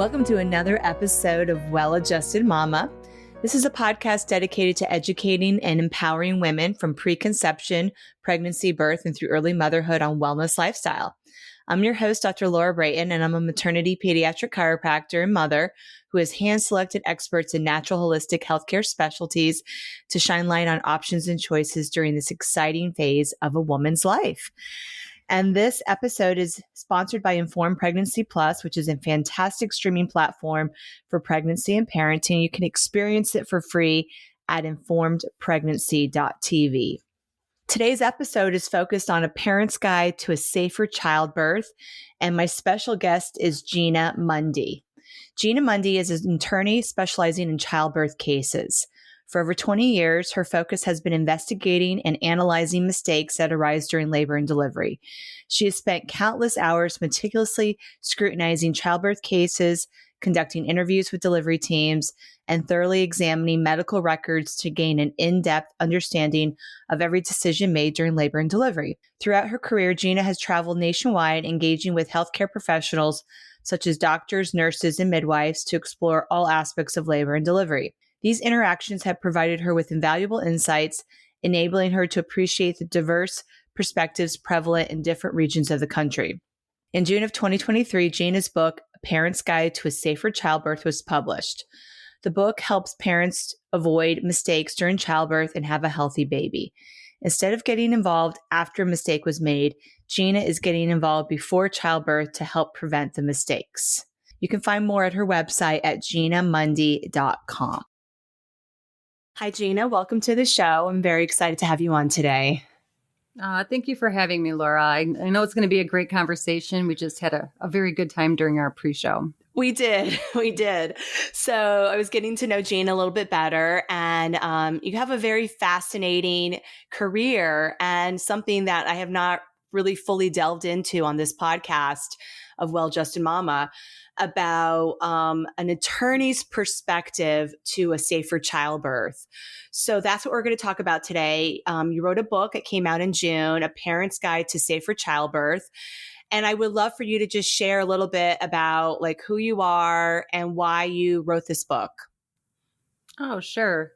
Welcome to another episode of Well-Adjusted Mama. This is a podcast dedicated to educating and empowering women from preconception, pregnancy, birth, and through early motherhood on wellness lifestyle. I'm your host, Dr. Laura Brayton, and I'm a maternity pediatric chiropractor and mother who has hand-selected experts in natural holistic healthcare specialties to shine light on options and choices during this exciting phase of a woman's life. And this episode is sponsored by Informed Pregnancy Plus, which is a fantastic streaming platform for pregnancy and parenting. You can experience it for free at informedpregnancy.tv. Today's episode is focused on a parent's guide to a safer childbirth, and my special guest is Gina Mundy. Gina Mundy is an attorney specializing in childbirth cases. For over 20 years, her focus has been investigating and analyzing mistakes that arise during labor and delivery. She has spent countless hours meticulously scrutinizing childbirth cases, conducting interviews with delivery teams, and thoroughly examining medical records to gain an in-depth understanding of every decision made during labor and delivery. Throughout her career, Gina has traveled nationwide, engaging with healthcare professionals such as doctors, nurses, and midwives to explore all aspects of labor and delivery. These interactions have provided her with invaluable insights, enabling her to appreciate the diverse perspectives prevalent in different regions of the country. In June of 2023, Gina's book, A Parent's Guide to a Safer Childbirth, was published. The book helps parents avoid mistakes during childbirth and have a healthy baby. Instead of getting involved after a mistake was made, Gina is getting involved before childbirth to help prevent the mistakes. You can find more at her website at ginamundy.com. Hi, Gina. Welcome to the show. I'm very excited to have you on today. Thank you for having me, Laura. I know it's going to be a great conversation. We just had a very good time during our pre-show. We did. So I was getting to know Gina a little bit better, and you have a very fascinating career and something that I have not really fully delved into on this podcast of Well-Adjusted Mama about an attorney's perspective to a safer childbirth. So that's what we're going to talk about today. You wrote a book. It came out in June, A Parent's Guide to Safer Childbirth. And I would love for you to just share a little bit about like who you are and why you wrote this book. Oh, sure.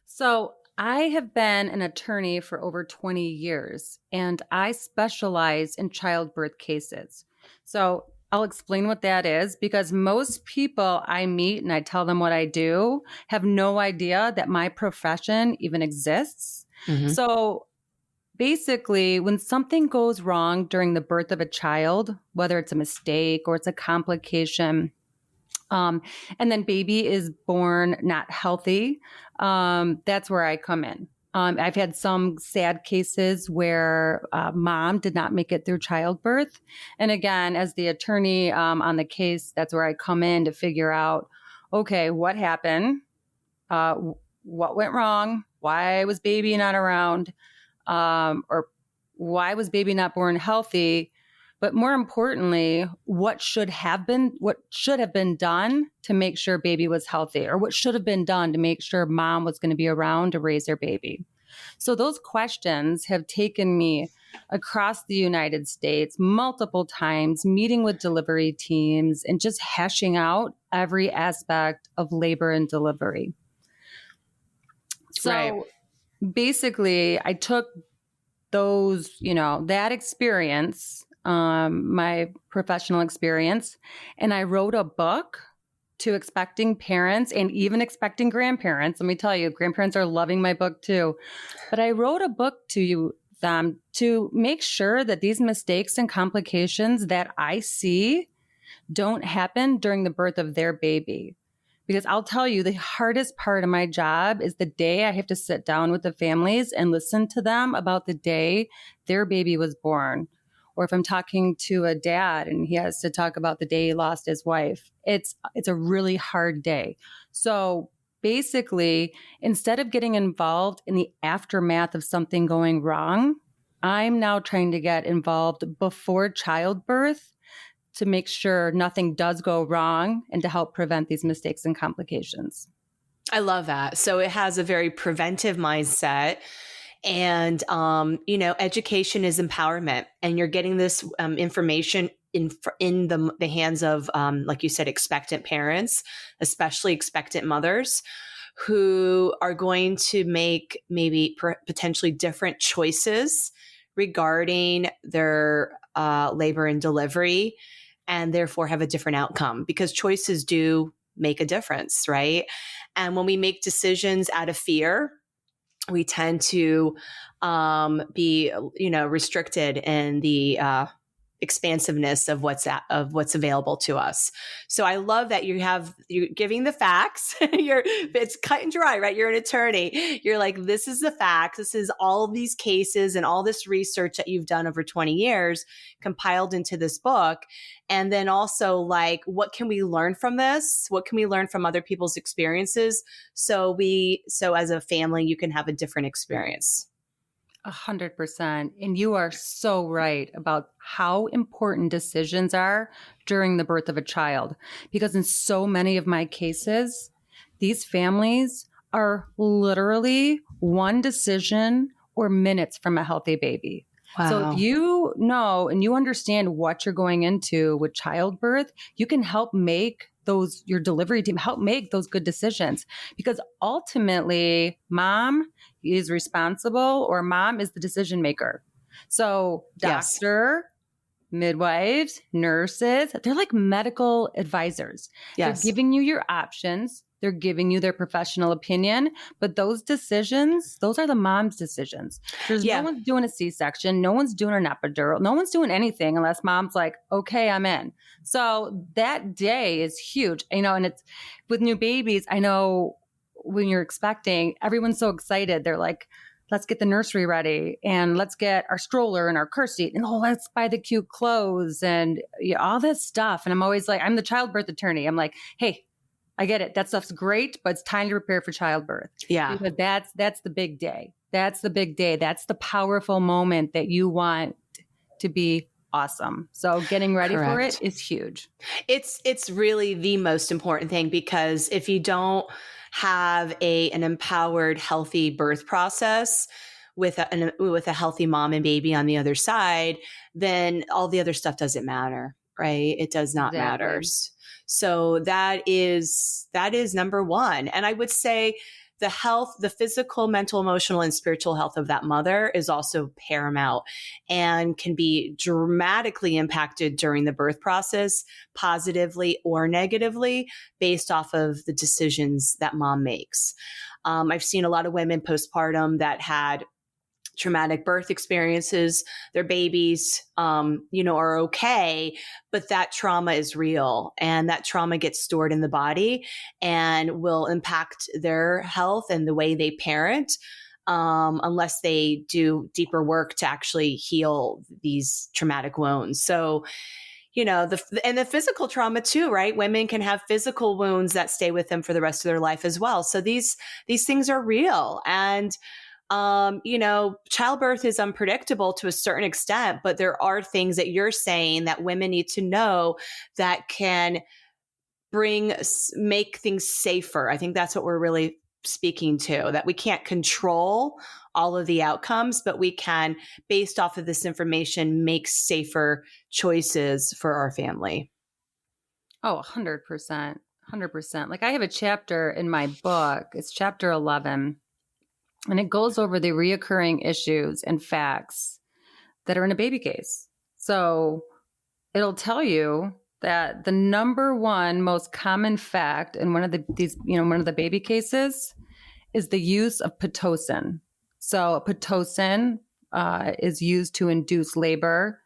So I have been an attorney for over 20 years, and I specialize in childbirth cases. So I'll explain what that is, because most people I meet and I tell them what I do have no idea that my profession even exists. Mm-hmm. So basically, when something goes wrong during the birth of a child, whether it's a mistake or it's a complication, and then baby is born not healthy, that's where I come in. I've had some sad cases where mom did not make it through childbirth. And again, as the attorney on the case, that's where I come in to figure out, okay, what happened? What went wrong? Why was baby not around? Or why was baby not born healthy? But more importantly, what should have been done to make sure baby was healthy, or what should have been done to make sure mom was going to be around to raise her baby? So those questions have taken me across the United States multiple times, meeting with delivery teams and just hashing out every aspect of labor and delivery. So basically, I took those, that experience, my professional experience, and I wrote a book to expecting parents and even expecting grandparents. Let me tell you, grandparents are loving my book too. But I wrote a book to them to make sure that these mistakes and complications that I see don't happen during the birth of their baby. Because I'll tell you, the hardest part of my job is the day I have to sit down with the families and listen to them about the day their baby was born. Or if I'm talking to a dad and he has to talk about the day he lost his wife, it's a really hard day. So basically, instead of getting involved in the aftermath of something going wrong, I'm now trying to get involved before childbirth to make sure nothing does go wrong and to help prevent these mistakes and complications. I love that. So it has a very preventive mindset. And, education is empowerment, and you're getting this information in the hands of, like you said, expectant parents, especially expectant mothers, who are going to make maybe potentially different choices regarding their labor and delivery, and therefore have a different outcome, because choices do make a difference, right? And when we make decisions out of fear, we tend to be, restricted in the expansiveness of what's available to us. So I love that you're giving the facts. It's cut and dry, right? You're an attorney. You're like, this is the facts. This is all of these cases and all this research that you've done over 20 years compiled into this book. And then also, like, what can we learn from this? What can we learn from other people's experiences? So as a family, you can have a different experience. 100%. And you are so right about how important decisions are during the birth of a child. Because in so many of my cases, these families are literally one decision or minutes from a healthy baby. Wow. So if you know and you understand what you're going into with childbirth, you can help make your delivery team help make those good decisions, because ultimately mom is responsible, or mom is the decision maker. So doctor, midwives, nurses, they're like medical advisors. Yes. They're giving you your options. They're giving you their professional opinion, but those decisions, those are the mom's decisions. No one's doing a C-section. No one's doing an epidural. No one's doing anything unless mom's like, okay, I'm in. So that day is huge, and it's with new babies. I know when you're expecting, everyone's so excited. They're like, let's get the nursery ready, and let's get our stroller and our car seat, and let's buy the cute clothes and all this stuff. And I'm always like, I'm the childbirth attorney. I'm like, hey, I get it. That stuff's great, but it's time to prepare for childbirth. Yeah. Because that's the big day. That's the big day. That's the powerful moment that you want to be awesome. So getting ready for it is huge. It's really the most important thing, because if you don't have an empowered, healthy birth process with a healthy mom and baby on the other side, then all the other stuff doesn't matter, right? It does not matter. So that is number one. And I would say the physical, mental, emotional, and spiritual health of that mother is also paramount, and can be dramatically impacted during the birth process, positively or negatively, based off of the decisions that mom makes. I've seen a lot of women postpartum that had traumatic birth experiences. Their babies, are okay, but that trauma is real, and that trauma gets stored in the body and will impact their health and the way they parent, unless they do deeper work to actually heal these traumatic wounds. So, the physical trauma too, right? Women can have physical wounds that stay with them for the rest of their life as well. So these things are real. And childbirth is unpredictable to a certain extent, but there are things that you're saying that women need to know that can make things safer. I think that's what we're really speaking to, that we can't control all of the outcomes, but we can, based off of this information, make safer choices for our family. Oh, 100%. 100%. Like, I have a chapter in my book, it's chapter 11. And it goes over the reoccurring issues and facts that are in a baby case. So it'll tell you that the number one most common fact in one of the baby cases is the use of Pitocin. So Pitocin is used to induce labor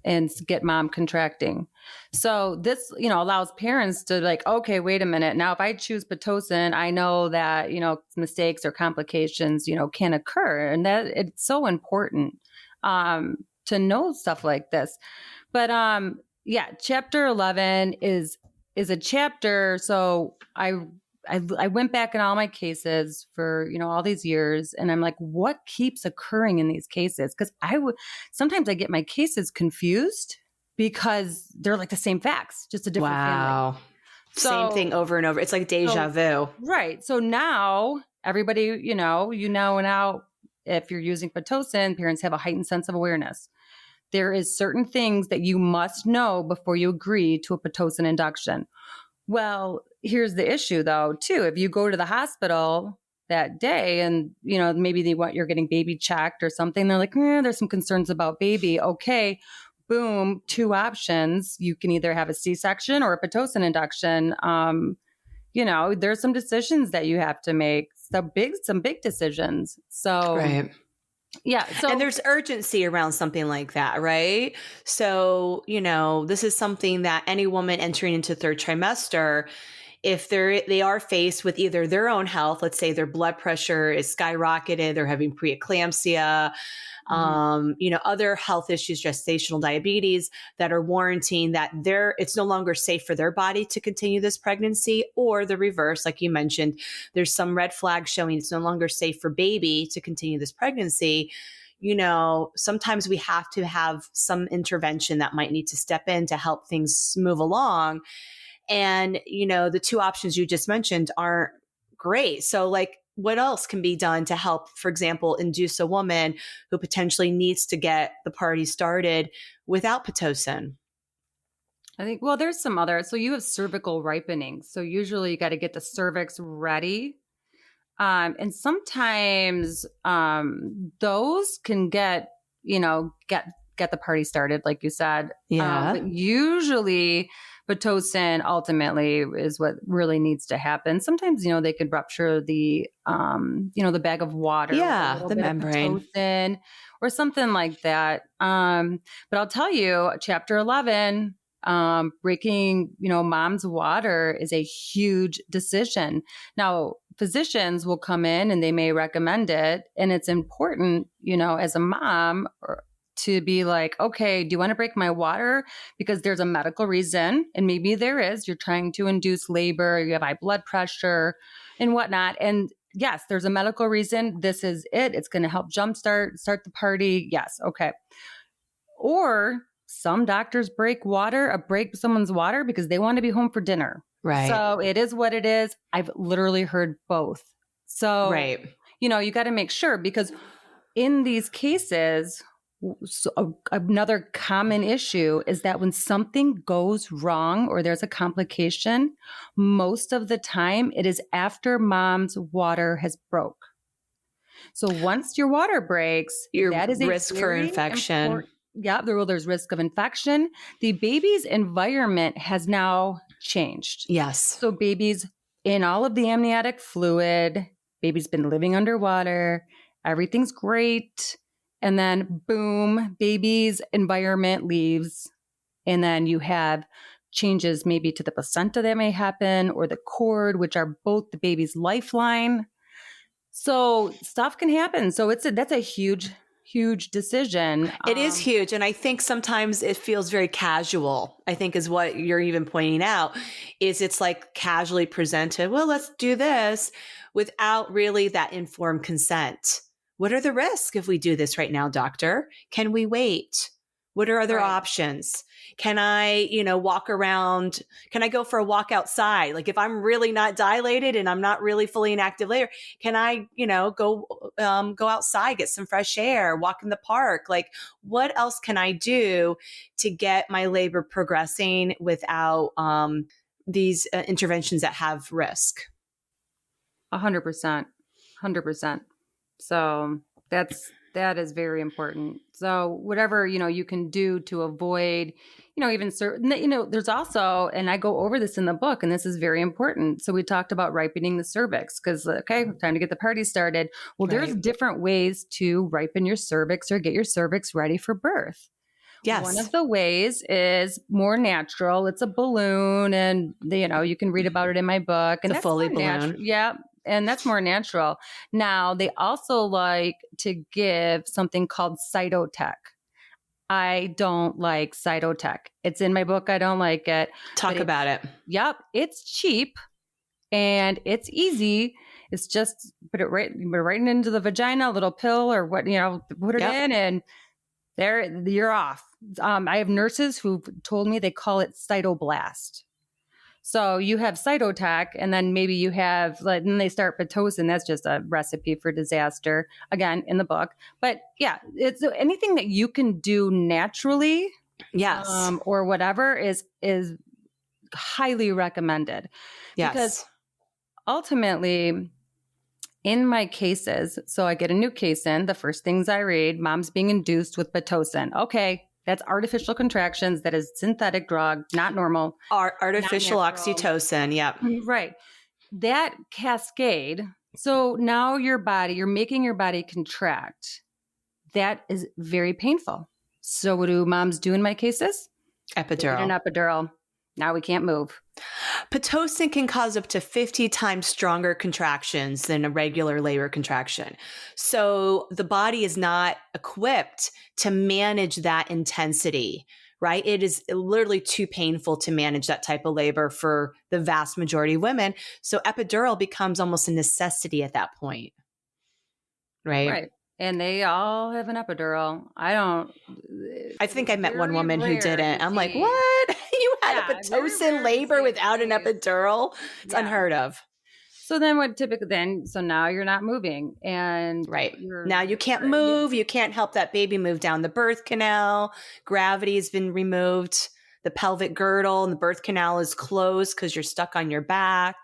and get mom contracting. So this, allows parents to like, okay, wait a minute. Now, if I choose Pitocin, I know that, mistakes or complications, can occur. And that it's so important to know stuff like this. But chapter 11 is a chapter. So I went back in all my cases for, all these years, and I'm like, what keeps occurring in these cases? Because sometimes I get my cases confused because they're like the same facts, just a different family. So, same thing over and over. It's like deja vu. Right. So now everybody, now if you're using Pitocin, parents have a heightened sense of awareness. there is certain things that you must know before you agree to a Pitocin induction. Well, here's the issue though, too. If you go to the hospital that day and, maybe you're getting baby checked or something, they're like, there's some concerns about baby. Okay, boom, 2 options. You can either have a C-section or a Pitocin induction. There's some decisions that you have to make, some big decisions. So, right. Yeah. So, and there's urgency around something like that, right? So, this is something that any woman entering into 3rd trimester, if they are faced with either their own health, let's say their blood pressure is skyrocketed, they're having preeclampsia, other health issues, gestational diabetes, that are warranting that it's no longer safe for their body to continue this pregnancy, or the reverse, like you mentioned, there's some red flags showing it's no longer safe for baby to continue this pregnancy. Sometimes we have to have some intervention that might need to step in to help things move along. And, the 2 options you just mentioned aren't great. So what else can be done to help, for example, induce a woman who potentially needs to get the party started without Pitocin? I think, there's some other, so you have cervical ripening. So usually you got to get the cervix ready. And sometimes those can get the party started, like you said. Yeah. But usually Pitocin ultimately is what really needs to happen. Sometimes, they could rupture the bag of water. Yeah, the membrane. Pitocin or something like that. But I'll tell you, chapter 11, breaking, mom's water is a huge decision. Now, physicians will come in and they may recommend it. And it's important, as a mom to be like, okay, do you want to break my water? Because there's a medical reason. And maybe there is. You're trying to induce labor. You have high blood pressure and whatnot. And yes, there's a medical reason. This is it. It's going to help start the party. Yes. Okay. Or some doctors break someone's water because they want to be home for dinner. Right. So it is what it is. I've literally heard both. So, right. You got to make sure, because in these cases, another common issue is that when something goes wrong or there's a complication, most of the time it is after mom's water has broke. So once your water breaks, that is a risk for infection. There's risk of infection. The baby's environment has now changed. Yes. So baby's in all of the amniotic fluid, baby's been living underwater, everything's great. And then boom, baby's environment leaves. And then you have changes maybe to the placenta that may happen, or the cord, which are both the baby's lifeline. So stuff can happen. So that's a huge decision. It is huge. And I think sometimes it feels very casual, I think is what you're even pointing out, is it's like casually presented. Well, let's do this without really that informed consent. What are the risks if we do this right now, doctor? Can we wait? What are other options? Can I, walk around? Can I go for a walk outside? Like if I'm really not dilated and I'm not really fully in active labor, can I, go outside, get some fresh air, walk in the park? Like what else can I do to get my labor progressing without these interventions that have risk? 100%. So that is very important. So whatever, you can do to avoid, even certain, there's also, and I go over this in the book, and this is very important. So we talked about ripening the cervix because, okay, time to get the party started. Well, there's different ways to ripen your cervix or get your cervix ready for birth. Yes. One of the ways is more natural. It's a balloon, and you can read about it in my book. And it's a Foley balloon. Yeah. And that's more natural. Now, they also like to give something called Cytotec. I don't like Cytotec. It's in my book. I don't like it. Talk about it. Yep. It's cheap and it's easy. It's just put it right into the vagina, a little pill or what, put it in, and there you're off. I have nurses who told me they call it cytoblast. So you have cytotec, and then maybe you have, like, then they start Pitocin. That's just a recipe for disaster, again, in the book. But yeah, it's anything that you can do naturally, Yes. or whatever is highly recommended. Yes. Because ultimately, in my cases, so I get a new case in, the first things I read, mom's being induced with Pitocin. Okay, that's artificial contractions. That is synthetic drug, not normal. Artificial not natural. oxytocin. Yep. Right. That cascade. So now you're making your body contract. That is very painful. So what do moms do in my cases? Epidural. An epidural. Now we can't move. Pitocin can cause up to 50 times stronger contractions than a regular labor contraction. So the body is not equipped to manage that intensity, right? It is literally too painful to manage that type of labor for the vast majority of women. So epidural becomes almost a necessity at that point, right? Right. And they all have an epidural. I think I met one woman who didn't. I'm like, what? You had a Pitocin labor without an epidural? It's unheard of. So then so now you're not moving. And right. Now you can't move. You can't help that baby move down the birth canal. Gravity has been removed. The pelvic girdle and the birth canal is closed because you're stuck on your back.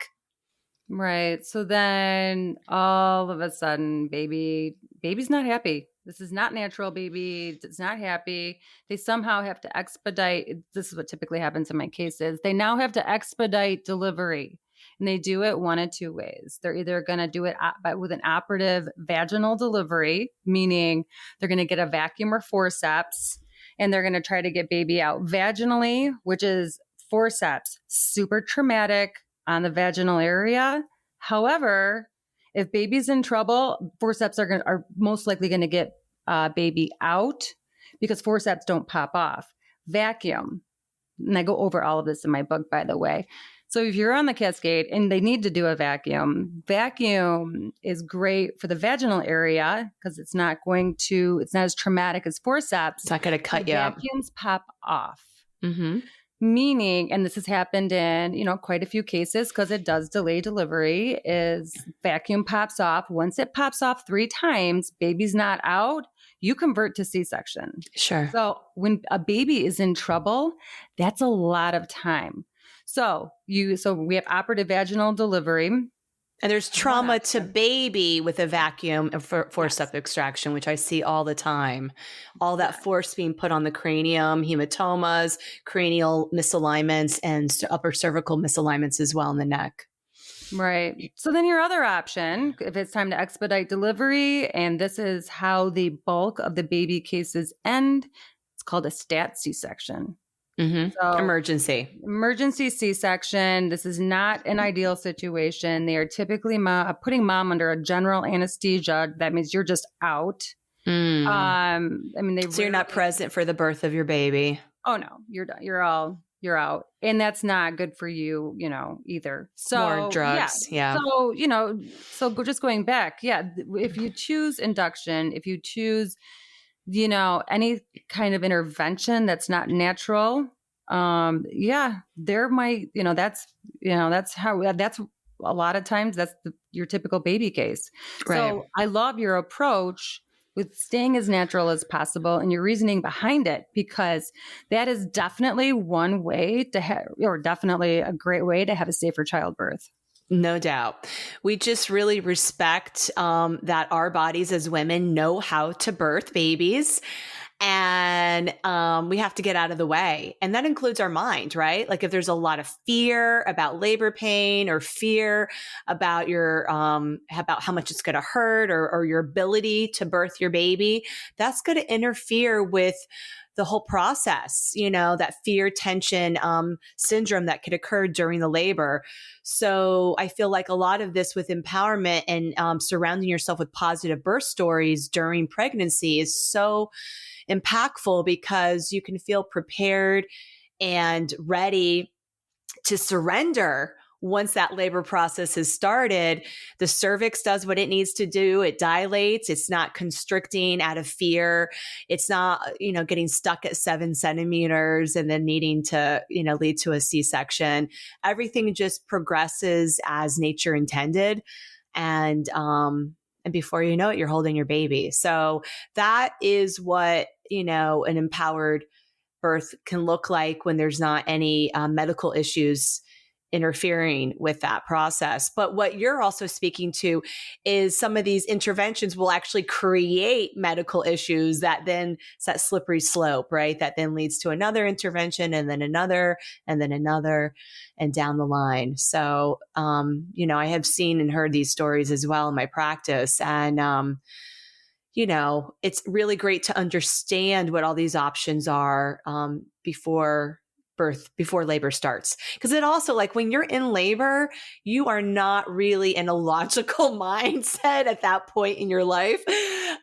Right. So then all of a sudden, baby's not happy. This is not natural, baby. It's not happy. They somehow have to expedite. This is what typically happens in my cases. They now have to expedite delivery. And they do it one of two ways. They're either going to do it with an operative vaginal delivery, meaning they're going to get a vacuum or forceps, and they're going to try to get baby out vaginally, which is forceps, super traumatic on the vaginal area. However, if baby's in trouble, forceps are most likely going to get baby out because forceps don't pop off. Vacuum, and I go over all of this in my book, by the way. So if you're on the cascade and they need to do a vacuum is great for the vaginal area because it's not as traumatic as forceps. It's not going to cut you up. Vacuums pop off. Mm-hmm. Meaning, and this has happened in, quite a few cases because it does delay delivery, is vacuum pops off. Once it pops off 3 times, baby's not out, you convert to C-section. Sure. So when a baby is in trouble, that's a lot of time. So we have operative vaginal delivery. And there's trauma to baby with a vacuum for forceps extraction, which I see all the time. All that force being put on the cranium, hematomas, cranial misalignments, and upper cervical misalignments as well in the neck. Right. So then your other option, if it's time to expedite delivery, and this is how the bulk of the baby cases end, it's called a stat C-section. Mm-hmm. So, emergency C-section. This is not an ideal situation. They are typically putting mom under a general anesthesia. That means you're just out. So you're not present for the birth of your baby. Oh no, you're done. You're out, and that's not good for you, either. So more drugs, yeah. So just going back, if you choose induction, if you choose any kind of intervention that's not natural, there might, that's a lot of times that's your typical baby case. Right. So I love your approach with staying as natural as possible and your reasoning behind it, because that is definitely one way or definitely a great way to have a safer childbirth. No doubt. We just really respect that our bodies as women know how to birth babies, and we have to get out of the way. And that includes our mind, right? Like if there's a lot of fear about labor pain or fear about about how much it's going to hurt or your ability to birth your baby, that's going to interfere with the whole process, that fear, tension, syndrome that could occur during the labor. So I feel like a lot of this with empowerment and surrounding yourself with positive birth stories during pregnancy is so impactful, because you can feel prepared and ready to surrender once that labor process has started, the cervix does what it needs to do. It dilates. It's not constricting out of fear. It's not, getting stuck at 7 centimeters and then needing to, lead to a C-section. Everything just progresses as nature intended. And before you know it, you're holding your baby. So that is what, an empowered birth can look like when there's not any medical issues interfering with that process. But what you're also speaking to is some of these interventions will actually create medical issues that then it's that slippery slope, right? That then leads to another intervention and then another and then another and down the line. So, I have seen and heard these stories as well in my practice. And, it's really great to understand what all these options are before labor starts. Because it also, like, when you're in labor, you are not really in a logical mindset at that point in your life.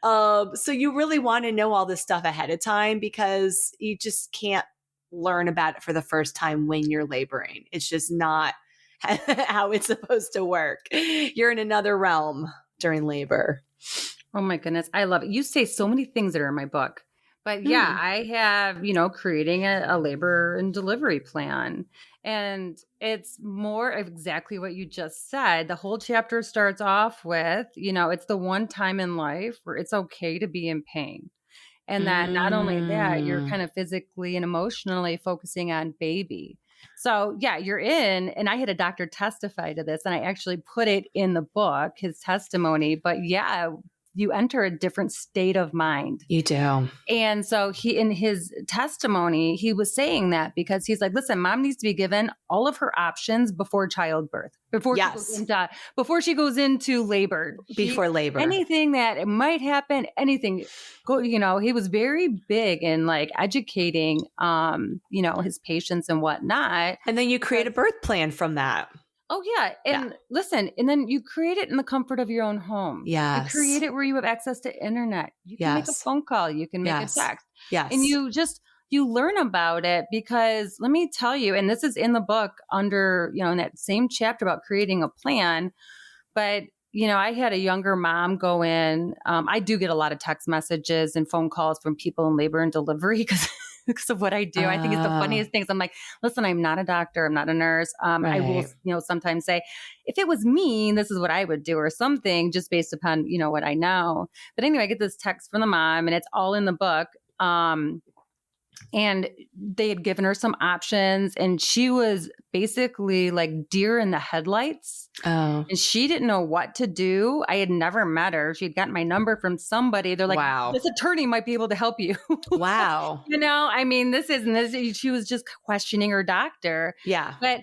So you really want to know all this stuff ahead of time, because you just can't learn about it for the first time when you're laboring. It's just not how it's supposed to work. You're in another realm during labor. Oh my goodness. I love it. You say so many things that are in my book. But yeah, I have, creating a labor and delivery plan. And it's more of exactly what you just said. The whole chapter starts off with, it's the one time in life where it's okay to be in pain. And that not only that, you're kind of physically and emotionally focusing on baby. So yeah, you're in, and I had a doctor testify to this, and I actually put it in the book, his testimony. But yeah, you enter a different state of mind. You do. And so in his testimony, he was saying that because he's like, listen, mom needs to be given all of her options before childbirth, before she goes into labor. Before labor. Anything that might happen, anything. He was very big in like educating, his patients and whatnot. And then you create a birth plan from that. Oh, yeah. And listen, and then you create it in the comfort of your own home. Yes. You create it where you have access to internet. You can make a phone call. You can make a text. Yes. And you learn about it, because let me tell you, and this is in the book under, in that same chapter about creating a plan. But, I had a younger mom go in. I do get a lot of text messages and phone calls from people in labor and delivery because of what I do. I think it's the funniest things. I'm like, listen, I'm not a doctor. I'm not a nurse. I will, sometimes say, if it was me, this is what I would do, or something, just based upon, what I know. But anyway, I get this text from the mom, and it's all in the book. And they had given her some options, and she was basically like deer in the headlights. Oh. And she didn't know what to do. I had never met her. She'd gotten my number from somebody. They're like, wow, this attorney might be able to help you. Wow. She was just questioning her doctor. Yeah. But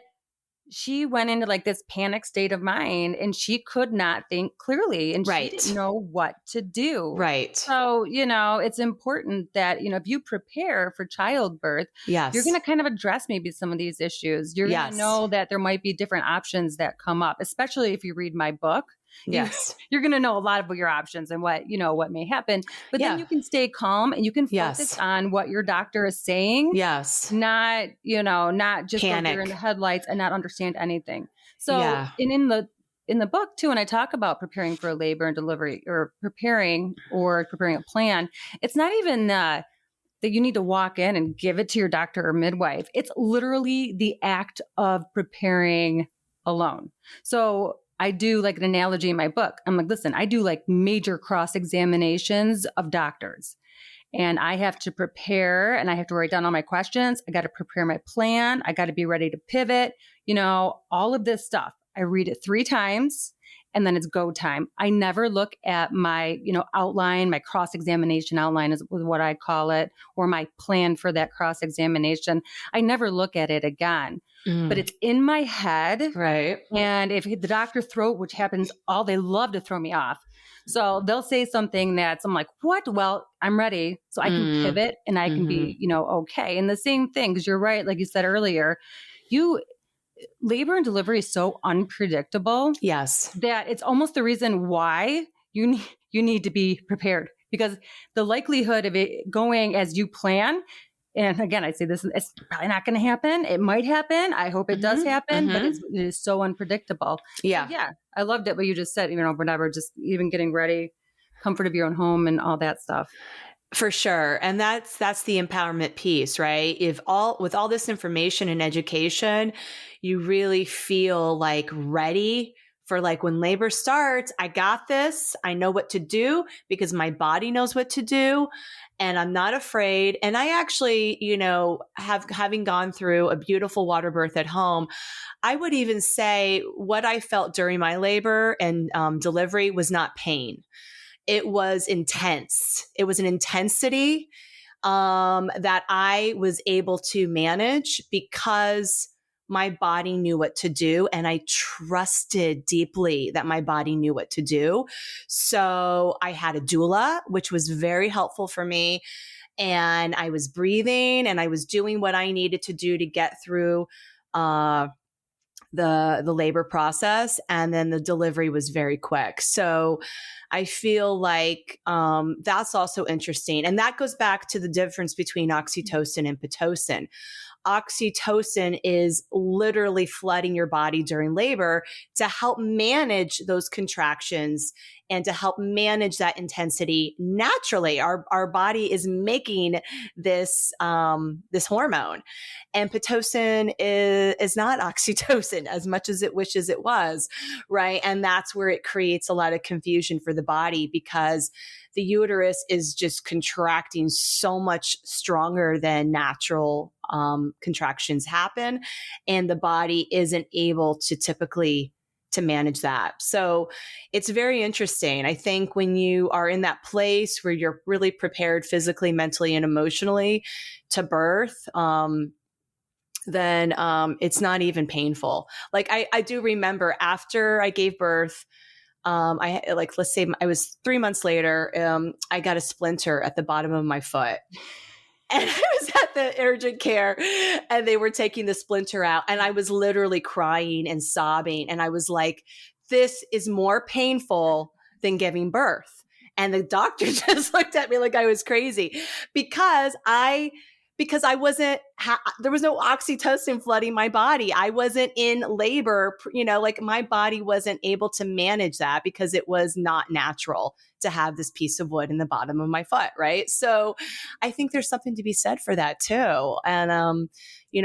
she went into like this panic state of mind, and she could not think clearly, and she didn't know what to do. Right. So, it's important that, if you prepare for childbirth, you're going to kind of address maybe some of these issues. You're going to know that there might be different options that come up, especially if you read my book. Yes. You're going to know a lot of your options and what may happen, but then you can stay calm and you can focus on what your doctor is saying. Yes. Not just panic, in the headlights and not understand anything. So, and in the book too, when I talk about preparing for labor and delivery, or preparing a plan, it's not even that you need to walk in and give it to your doctor or midwife. It's literally the act of preparing alone. So I do like an analogy in my book. I'm like, listen, I do like major cross examinations of doctors, and I have to prepare, and I have to write down all my questions. I got to prepare my plan. I got to be ready to pivot, all of this stuff. I read it 3 times, and then it's go time. I never look at my, outline, my cross-examination outline is what I call it, or my plan for that cross-examination. I never look at it again, but it's in my head. Right. And if the doctor which happens, they love to throw me off. So they'll say something I'm like, what? Well, I'm ready. So I can pivot and I can be, okay. And the same thing, because you're right. Like you said earlier, labor and delivery is so unpredictable. Yes. That it's almost the reason why you need to be prepared, because the likelihood of it going as you plan And again, I say this, it's probably not going to happen. It might happen. I hope it does happen, but it is so unpredictable. Yeah. So yeah, I loved it. What you just said, whatever, just even getting ready, comfort of your own home and all that stuff. For sure. And that's the empowerment piece, right? With all this information and education, you really feel like ready for like when labor starts, I got this. I know what to do because my body knows what to do and I'm not afraid. And I actually, having gone through a beautiful water birth at home, I would even say what I felt during my labor and delivery was not pain. It was intense. It was an intensity that I was able to manage because my body knew what to do and I trusted deeply that my body knew what to do. So I had a doula, which was very helpful for me. And I was breathing and I was doing what I needed to do to get through the labor process, and then the delivery was very quick. So I feel like that's also interesting. And that goes back to the difference between oxytocin and pitocin. Oxytocin is literally flooding your body during labor to help manage those contractions and to help manage that intensity naturally. Our body is making this hormone, and pitocin is not oxytocin as much as it wishes it was, right? And that's where it creates a lot of confusion for the body because the uterus is just contracting so much stronger than natural contractions happen, and the body isn't able to typically to manage that. So it's very interesting. I think when you are in that place where you're really prepared physically, mentally, and emotionally to birth, then it's not even painful. Like I do remember after I gave birth, let's say I was 3 months later, I got a splinter at the bottom of my foot. And I was at the urgent care and they were taking the splinter out and I was literally crying and sobbing. And I was like, this is more painful than giving birth. And the doctor just looked at me like I was crazy because I wasn't, there was no oxytocin flooding my body. I wasn't in labor, like my body wasn't able to manage that because it was not natural to have this piece of wood in the bottom of my foot. Right. So I think there's something to be said for that too. And,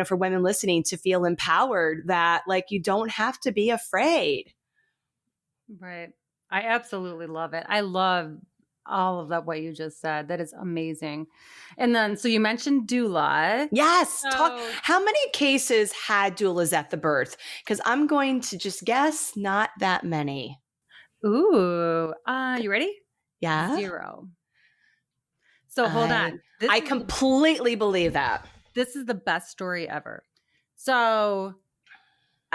for women listening to feel empowered that like, you don't have to be afraid. Right. I absolutely love it. I love all of that, what you just said. That is amazing. And then, so you mentioned doula. Yes. How many cases had doulas at the birth? Because I'm going to just guess not that many. Ooh. You ready? Yeah. 0. So hold on. I completely believe that. This is the best story ever. So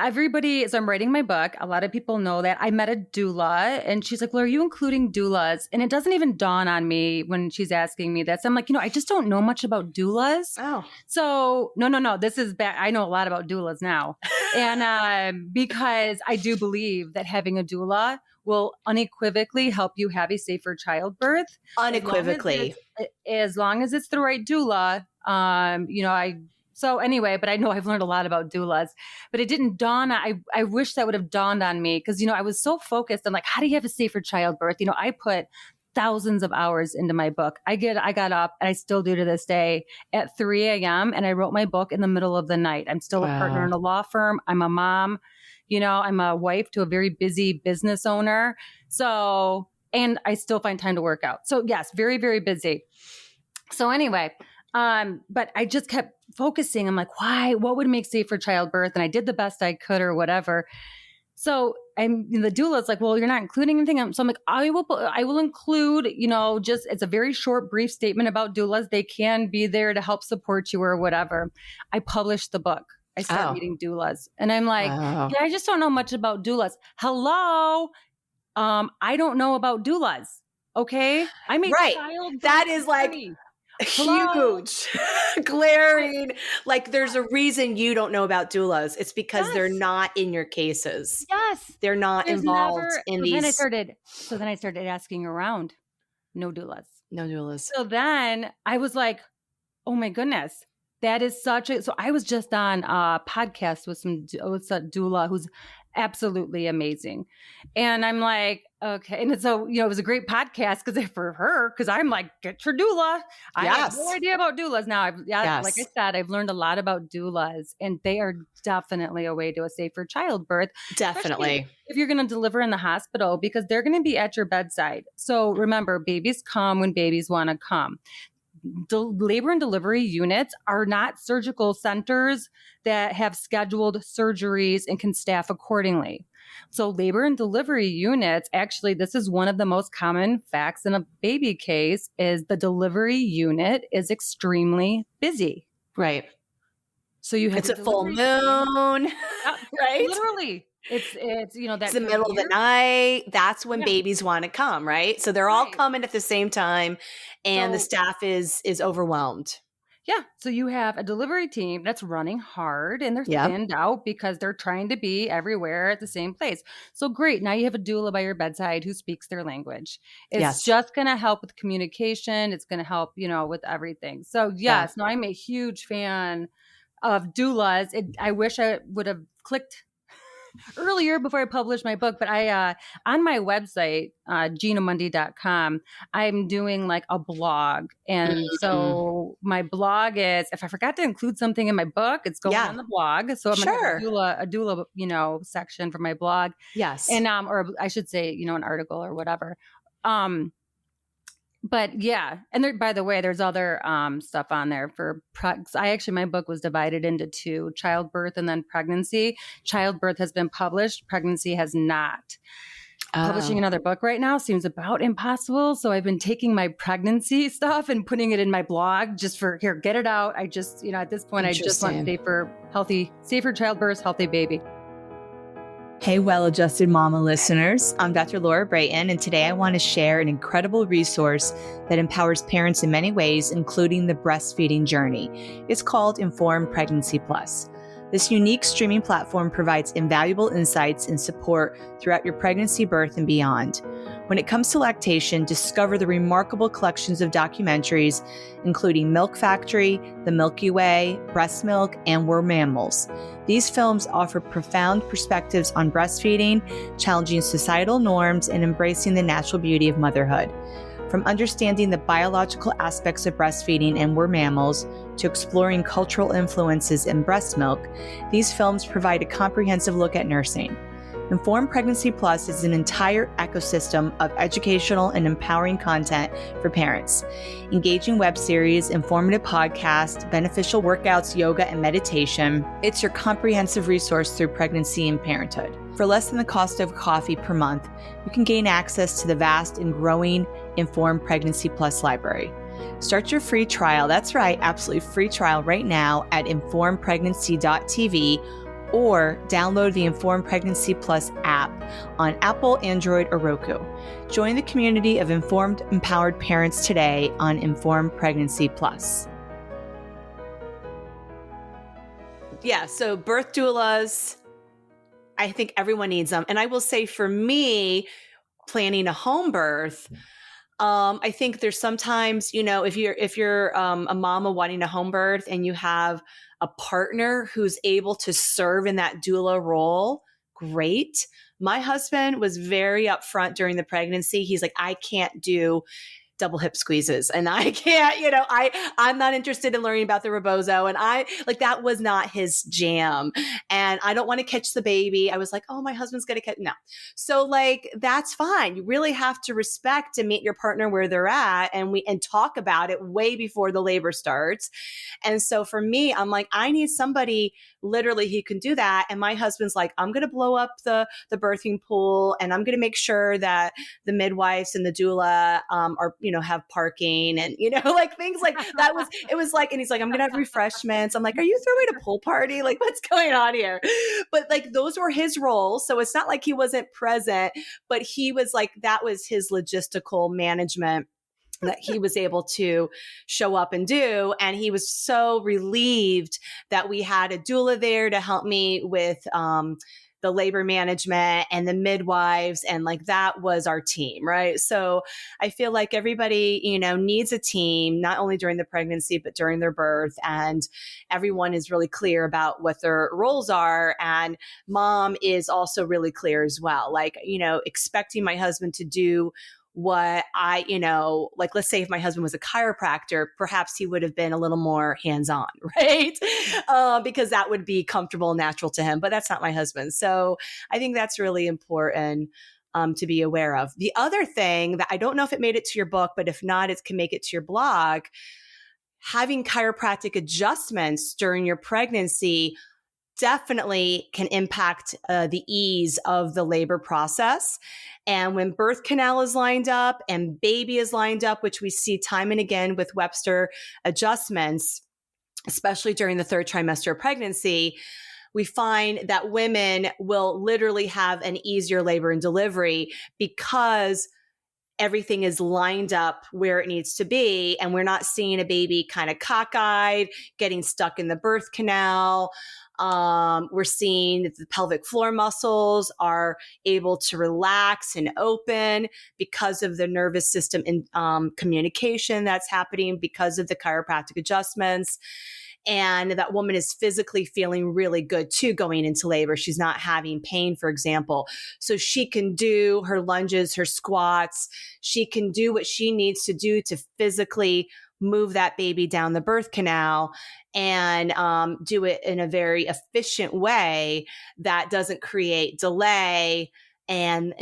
I'm writing my book. A lot of people know that. I met a doula and she's like, well, are you including doulas? And it doesn't even dawn on me when she's asking me this. I'm like, I just don't know much about doulas. Oh. So no, this is bad. I know a lot about doulas now. And because I do believe that having a doula will unequivocally help you have a safer childbirth. Unequivocally. As long as it's the right doula, So anyway, but I know I've learned a lot about doulas, but it didn't dawn. I wish that would have dawned on me because, I was so focused on like, how do you have a safer childbirth? I put thousands of hours into my book. I got up and I still do to this day at 3 a.m. and I wrote my book in the middle of the night. I'm still a partner in a law firm. I'm a mom, I'm a wife to a very busy business owner. So, and I still find time to work out. So yes, very, very busy. So anyway, but I just kept focusing. I'm like, why? What would make safer childbirth? And I did the best I could or whatever. So the doula's like, well, you're not including anything. So I'm like, I will include, it's a very short, brief statement about doulas. They can be there to help support you or whatever. I published the book. I started meeting doulas and I'm like, yeah, I just don't know much about doulas. Hello. I don't know about doulas. Okay. I'm a child. That is like huge, glaring. Like there's a reason you don't know about doulas. It's because they're not in your cases. Yes. They're not involved in these. So then I started asking around. No doulas. No doulas. So then I was like, Oh my goodness. That is such a, so I was just on a podcast with with a doula who's absolutely amazing. And I'm like, okay. And so, it was a great podcast for her, because I'm like, get your doula. I had no Yes. idea about doulas. Now like I Yes. said, I've learned a lot about doulas, and they are definitely a way to a safer childbirth, especially Definitely. if you're going to deliver in the hospital, because they're going to be at your bedside. So remember, babies come when babies want to come. Labor and delivery units are not surgical centers that have scheduled surgeries and can staff accordingly. So labor and delivery units, actually, this is one of the most common facts in a baby case, is the delivery unit is extremely busy. Right. So you have It's a full moon, right? Literally. It's It's the middle of the night. That's when babies want to come, right? So they're all coming at the same time, and the staff is overwhelmed. Yeah. So you have a delivery team that's running hard, and they're thinned out because they're trying to be everywhere at the same place. So great. Now you have a doula by your bedside who speaks their language. It's just going to help with communication. It's going to help, with everything. So yes, no, I'm a huge fan of doulas. I wish I would have clicked earlier before I published my book, but I on my website, ginamundy.com, I'm doing like a blog. And so my blog is, if I forgot to include something in my book, it's going on the blog. So I'm going to have a doula, section for my blog. Yes. And, or I should say, an article or whatever. But yeah, and there, by the way, there's other stuff on there for my book was divided into two: childbirth and then pregnancy. Childbirth has been published, pregnancy has not. Publishing another book right now seems about impossible. So I've been taking my pregnancy stuff and putting it in my blog just for get it out. I just, at this point, I just want safer childbirth, healthy baby. Hey, well-adjusted mama listeners. I'm Dr. Laura Brayton, and today I want to share an incredible resource that empowers parents in many ways, including the breastfeeding journey. It's called Informed Pregnancy Plus. This unique streaming platform provides invaluable insights and support throughout your pregnancy, birth, and beyond. When it comes to lactation, discover the remarkable collections of documentaries, including Milk Factory, The Milky Way, Breast Milk, and We're Mammals. These films offer profound perspectives on breastfeeding, challenging societal norms, and embracing the natural beauty of motherhood. From understanding the biological aspects of breastfeeding and We're Mammals to exploring cultural influences in breast milk, these films provide a comprehensive look at nursing. Informed Pregnancy Plus is an entire ecosystem of educational and empowering content for parents. Engaging web series, informative podcasts, beneficial workouts, yoga, and meditation. It's your comprehensive resource through pregnancy and parenthood. For less than the cost of coffee per month, you can gain access to the vast and growing Informed Pregnancy Plus library. Start your free trial, that's right, absolutely free trial right now at informedpregnancy.tv, or download the Informed Pregnancy Plus app on Apple, Android, or Roku. Join the community of informed, empowered parents today on Informed Pregnancy Plus. Yeah, so birth doulas, I think everyone needs them. And I will say for me, planning a home birth, I think there's sometimes, if you're a mama wanting a home birth and you have a partner who's able to serve in that doula role, great. My husband was very upfront during the pregnancy. He's like, I can't do double hip squeezes, and I can't, I'm not interested in learning about the rebozo, and that was not his jam, and I don't want to catch the baby. I was like, oh, my husband's gonna catch, no. So that's fine. You really have to respect and meet your partner where they're at, and talk about it way before the labor starts. And so for me, I'm like, I need somebody literally who can do that. And my husband's like, I'm going to blow up the birthing pool, and I'm going to make sure that the midwives and the doula are, have parking and, things like that. And he's like, I'm going to have refreshments. I'm like, are you throwing a pool party? Like, what's going on here? But those were his roles. So it's not like he wasn't present, but he was like, that was his logistical management that he was able to show up and do. And he was so relieved that we had a doula there to help me with the labor management and the midwives. And like, that was our team, right? So I feel like everybody, needs a team, not only during the pregnancy, but during their birth. And everyone is really clear about what their roles are. And mom is also really clear as well. Like, expecting my husband to do what I, like, let's say if my husband was a chiropractor, perhaps he would have been a little more hands-on, right? Because that would be comfortable and natural to him, but that's not my husband. So I think that's really important to be aware of. The other thing that I don't know if it made it to your book, but if not, it can make it to your blog. Having chiropractic adjustments during your pregnancy definitely can impact the ease of the labor process. And when birth canal is lined up and baby is lined up, which we see time and again with Webster adjustments, especially during the third trimester of pregnancy, we find that women will literally have an easier labor and delivery because everything is lined up where it needs to be. And we're not seeing a baby kind of cockeyed, getting stuck in the birth canal. We're seeing that the pelvic floor muscles are able to relax and open because of the nervous system and communication that's happening because of the chiropractic adjustments. And that woman is physically feeling really good too going into labor. She's not having pain, for example. So she can do her lunges, her squats. She can do what she needs to do to physically move that baby down the birth canal and do it in a very efficient way that doesn't create delay. And,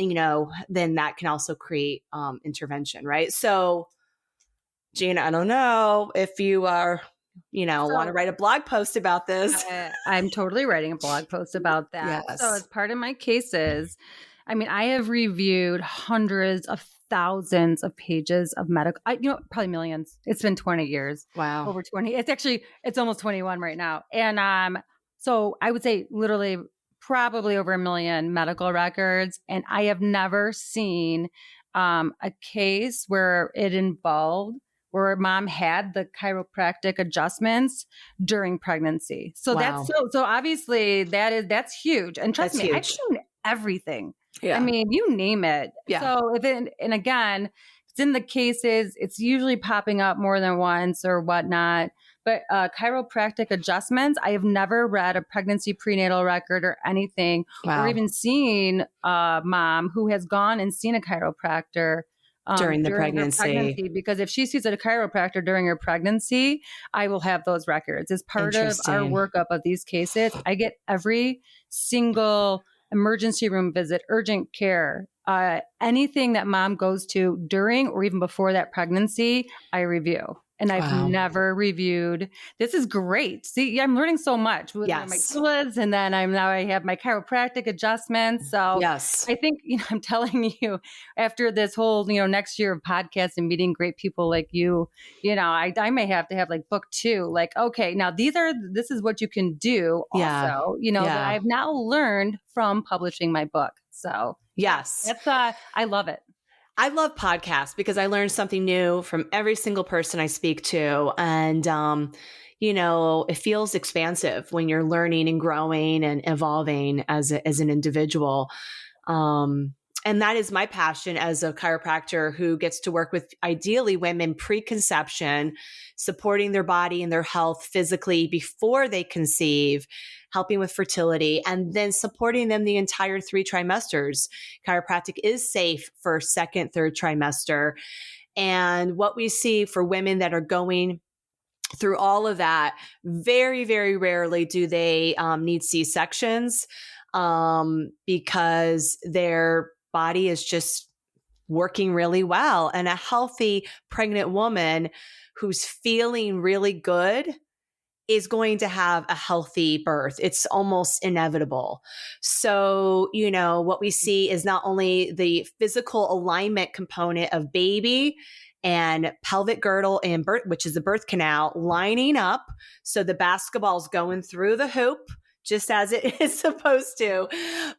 then that can also create intervention, right? So, Gina, I don't know if you are want to write a blog post about this. I'm totally writing a blog post about that. Yes. So as part of my cases, I have reviewed hundreds of thousands of pages of medical, probably millions. It's been 20 years. Wow. Over 20. It's almost 21 right now. And so I would say literally probably over 1 million medical records. And I have never seen a case where it involved where mom had the chiropractic adjustments during pregnancy. So wow. So obviously that's huge. And trust me, I've seen everything. Yeah. You name it. Yeah. So and again, it's in the cases, it's usually popping up more than once or whatnot. But chiropractic adjustments, I have never read a pregnancy prenatal record or anything, or even seen a mom who has gone and seen a chiropractor during the pregnancy. Because if she sees a chiropractor during her pregnancy, I will have those records. As part of our workup of these cases, I get every single emergency room visit, urgent care, anything that mom goes to during or even before that pregnancy, I review. And I've never reviewed. This is great. See, I'm learning so much with my doulas, and then I have my chiropractic adjustments. So I think, I'm telling you, after this whole, next year of podcasts and meeting great people like you, I may have to have like book 2, like, okay, now this is what you can do also, that I've now learned from publishing my book. So that's, I love it. I love podcasts because I learn something new from every single person I speak to. And, it feels expansive when you're learning and growing and evolving as an individual. And that is my passion as a chiropractor who gets to work with ideally women pre-conception, supporting their body and their health physically before they conceive, helping with fertility, and then supporting them the entire 3 trimesters. Chiropractic is safe for second, third trimester. And what we see for women that are going through all of that, very, very rarely do they need C-sections because their body is just working really well. And a healthy pregnant woman who's feeling really good is going to have a healthy birth. It's almost inevitable. So, what we see is not only the physical alignment component of baby and pelvic girdle and birth, which is the birth canal, lining up. So the basketball's going through the hoop just as it is supposed to.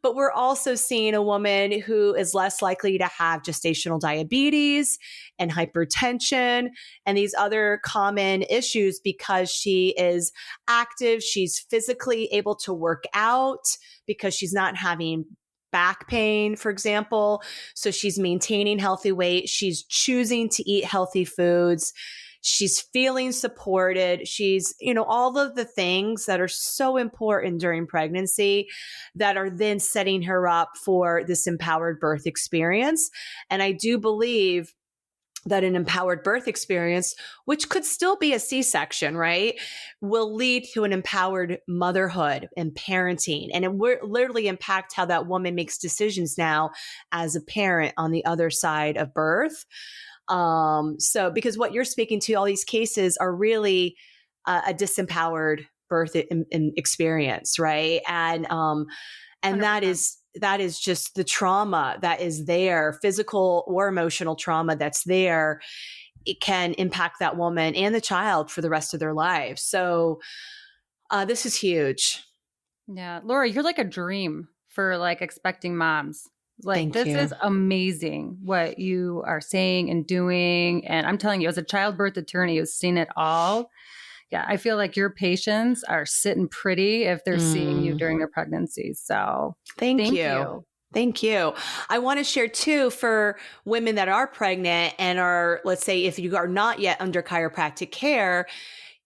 But we're also seeing a woman who is less likely to have gestational diabetes and hypertension and these other common issues because she is active. She's physically able to work out because she's not having back pain, for example. So she's maintaining healthy weight. She's choosing to eat healthy foods. She's feeling supported. She's, all of the things that are so important during pregnancy that are then setting her up for this empowered birth experience. And I do believe that an empowered birth experience, which could still be a C-section, right, will lead to an empowered motherhood and parenting. And it will literally impact how that woman makes decisions now as a parent on the other side of birth. So because what you're speaking to, all these cases are really a disempowered birth experience, right? And 100%. that is just the trauma that is there, physical or emotional trauma that's there. It can impact that woman and the child for the rest of their lives. So this is huge. Yeah. Laura, you're like a dream for like expecting moms. Like, Thank this you. is amazing what you are saying and doing. And I'm telling you, as a childbirth attorney who's seen it all, yeah, I feel like your patients are sitting pretty if they're seeing you during their pregnancy. So thank you. Thank you. I want to share too, for women that are pregnant and are, let's say, if you are not yet under chiropractic care,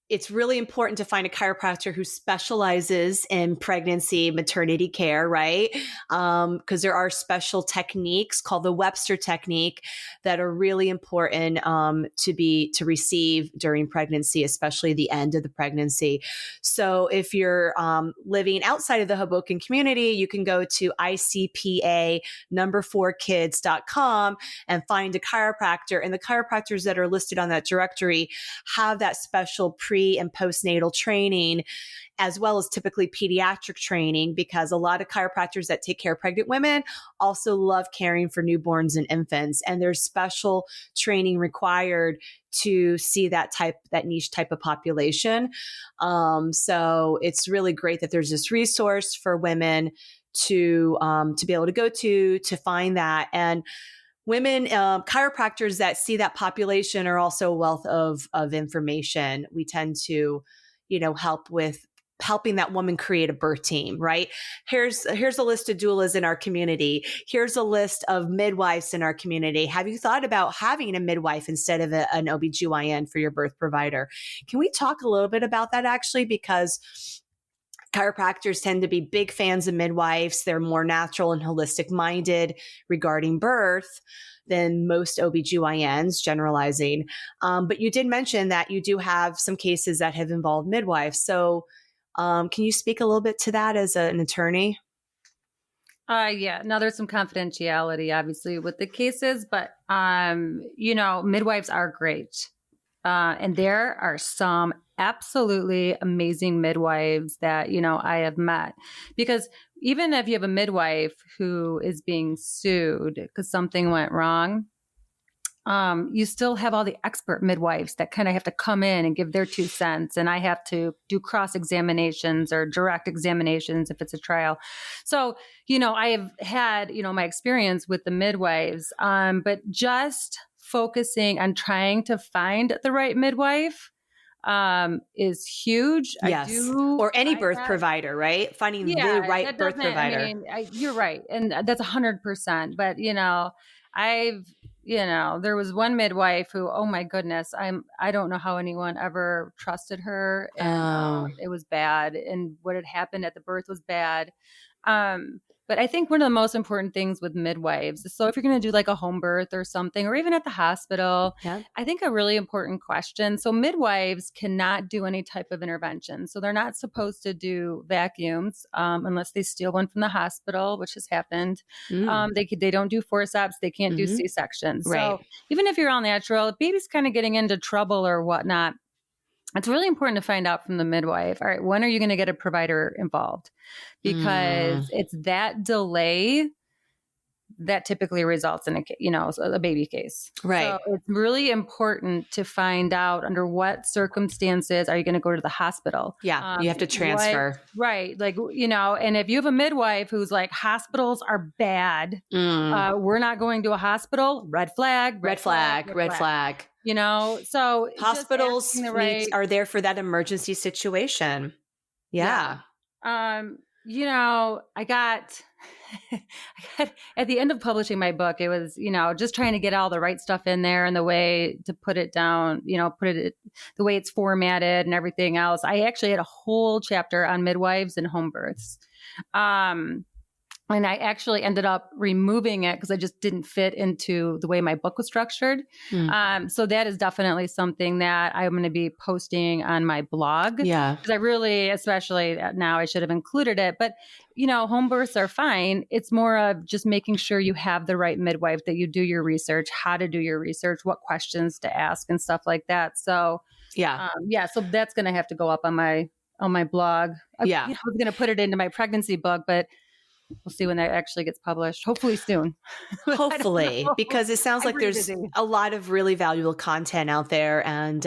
it's really important to find a chiropractor who specializes in pregnancy, maternity care, right? Because there are special techniques called the Webster technique that are really important to receive during pregnancy, especially the end of the pregnancy. So if you're living outside of the Hoboken community, you can go to ICPA4kids.com and find a chiropractor. And the chiropractors that are listed on that directory have that special pre and postnatal training, as well as typically pediatric training, because a lot of chiropractors that take care of pregnant women also love caring for newborns and infants. And there's special training required to see that niche type of population. So it's really great that there's this resource for women to be able to go to find that. And women, chiropractors that see that population are also a wealth of information. We tend to, help with helping that woman create a birth team, right? Here's a list of doulas in our community. Here's a list of midwives in our community. Have you thought about having a midwife instead of an OBGYN for your birth provider? Can we talk a little bit about that actually? Because chiropractors tend to be big fans of midwives. They're more natural and holistic minded regarding birth than most OBGYNs, generalizing. But you did mention that you do have some cases that have involved midwives. So can you speak a little bit to that as an attorney? Yeah. Now there's some confidentiality, obviously, with the cases, but midwives are great. And there are some absolutely amazing midwives that, I have met, because even if you have a midwife who is being sued because something went wrong, you still have all the expert midwives that kind of have to come in and give their 2 cents. And I have to do cross examinations or direct examinations if it's a trial. So, I have had, my experience with the midwives, but just focusing on trying to find the right midwife is huge. Yes. Or any birth provider, right? Finding the right birth provider. You're right. And that's 100%. But, there was one midwife who, oh my goodness, I don't know how anyone ever trusted her. And it was bad. And what had happened at the birth was bad. But I think one of the most important things with midwives is, so if you're going to do like a home birth or something, or even at the hospital, I think a really important question. So midwives cannot do any type of intervention. So they're not supposed to do vacuums unless they steal one from the hospital, which has happened. They don't do forceps. They can't do C-sections. Right. So even if you're all natural, if baby's kind of getting into trouble or whatnot, it's really important to find out from the midwife, all right, when are you going to get a provider involved? Because it's that delay that typically results in a baby case. Right. So it's really important to find out under what circumstances are you going to go to the hospital. Yeah. You have to transfer. Right. Like, and if you have a midwife who's like, hospitals are bad, we're not going to a hospital, red flag. So hospitals are there for that emergency situation. Yeah. I got at the end of publishing my book, it was, just trying to get all the right stuff in there and the way to put it down, put it the way it's formatted and everything else. I actually had a whole chapter on midwives and home births. And I actually ended up removing it because I just didn't fit into the way my book was structured. So that is definitely something that I'm going to be posting on my blog. Yeah. Because I really, especially now, I should have included it. But, home births are fine. It's more of just making sure you have the right midwife, that you do your research, how to do your research, what questions to ask and stuff like that. So, so that's going to have to go up on my blog. I was going to put it into my pregnancy book, but we'll see when that actually gets published. Hopefully soon. Hopefully, because it sounds like there's a lot of really valuable content out there. And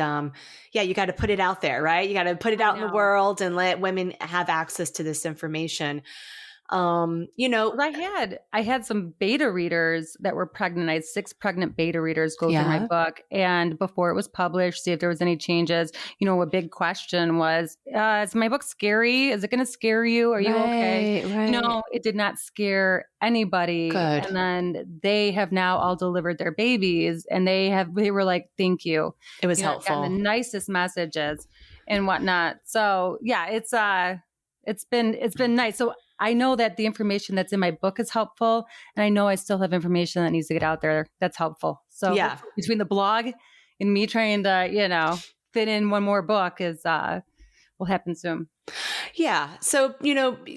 you got to put it out there, right? You got to put it out in the world and let women have access to this information. I had some beta readers that were pregnant. I had 6 pregnant beta readers go through my book. And before it was published, see if there was any changes. A big question was, is my book scary? Is it going to scare you? Are you okay? Right. No, it did not scare anybody. Good. And then they have now all delivered their babies, and they were like, thank you. It was helpful. The nicest messages and whatnot. So it's been nice. So I know that the information that's in my book is helpful, and I know I still have information that needs to get out there that's helpful. So between the blog and me trying to, fit in one more book will happen soon. Yeah. So,